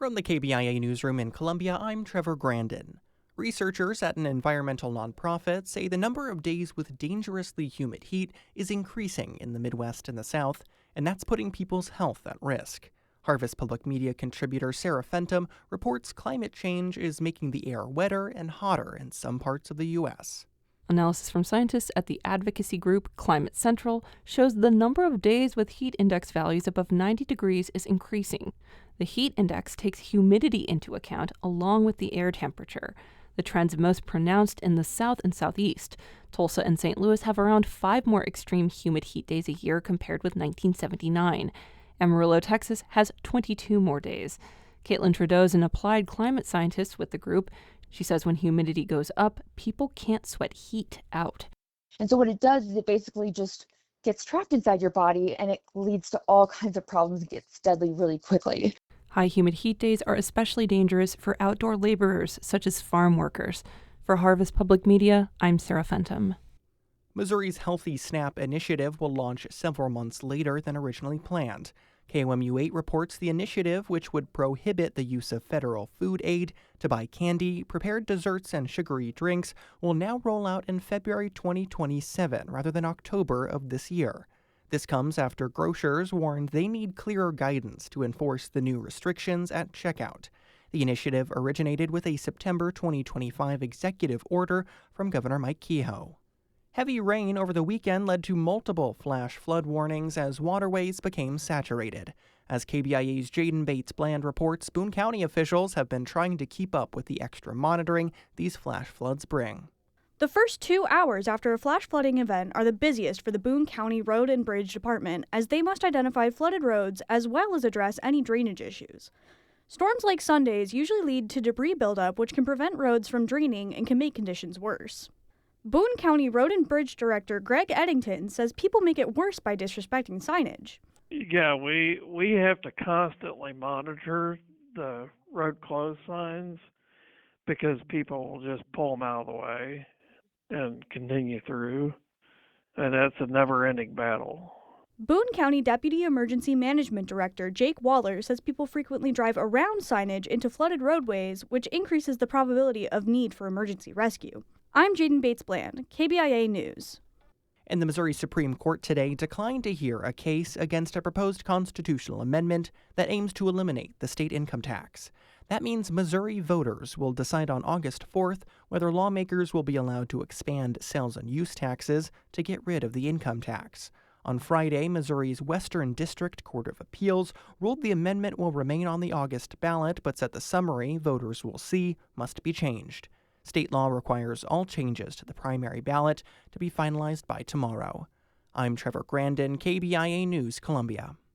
From the KBIA Newsroom in Columbia, I'm Trevor Grandin. Researchers at an environmental nonprofit say the number of days with dangerously humid heat is increasing in the Midwest and the South, and that's putting people's health at risk. Harvest Public Media contributor Sarah Fenton reports climate change is making the air wetter and hotter in some parts of the U.S. Analysis from scientists at the advocacy group Climate Central shows the number of days with heat index values above 90 degrees is increasing. The heat index takes humidity into account along with the air temperature. The trend's most pronounced in the south and southeast. Tulsa and St. Louis have around 5 more extreme humid heat days a year compared with 1979. Amarillo, Texas has 22 more days. Caitlin Trudeau is an applied climate scientist with the group. She says when humidity goes up, people can't sweat heat out. And so what it does is it basically just gets trapped inside your body, and it leads to all kinds of problems. It gets deadly really quickly. High humid heat days are especially dangerous for outdoor laborers, such as farm workers. For Harvest Public Media, I'm Sarah Fenton. Missouri's Healthy SNAP initiative will launch several months later than originally planned. KOMU 8 reports the initiative, which would prohibit the use of federal food aid to buy candy, prepared desserts, and sugary drinks, will now roll out in February 2027 rather than October of this year. This comes after grocers warned they need clearer guidance to enforce the new restrictions at checkout. The initiative originated with a September 2025 executive order from Governor Mike Kehoe. Heavy rain over the weekend led to multiple flash flood warnings as waterways became saturated. As KBIA's Jaden Bates-Bland reports, Boone County officials have been trying to keep up with the extra monitoring these flash floods bring. The first 2 hours after a flash flooding event are the busiest for the Boone County Road and Bridge Department, as they must identify flooded roads as well as address any drainage issues. Storms like Sundays usually lead to debris buildup, which can prevent roads from draining and can make conditions worse. Boone County Road and Bridge Director Greg Eddington says people make it worse by disrespecting signage. Yeah, we have to constantly monitor the road closed signs because people will just pull them out of the way and continue through, and that's a never-ending battle. Boone County Deputy Emergency Management Director Jake Waller says people frequently drive around signage into flooded roadways, which increases the probability of need for emergency rescue. I'm Jaden Bates-Bland, KBIA News. And the Missouri Supreme Court today declined to hear a case against a proposed constitutional amendment that aims to eliminate the state income tax. That means Missouri voters will decide on August 4th whether lawmakers will be allowed to expand sales and use taxes to get rid of the income tax. On Friday, Missouri's Western District Court of Appeals ruled the amendment will remain on the August ballot, but said the summary voters will see must be changed. State law requires all changes to the primary ballot to be finalized by tomorrow. I'm Trevor Grandin, KBIA News, Columbia.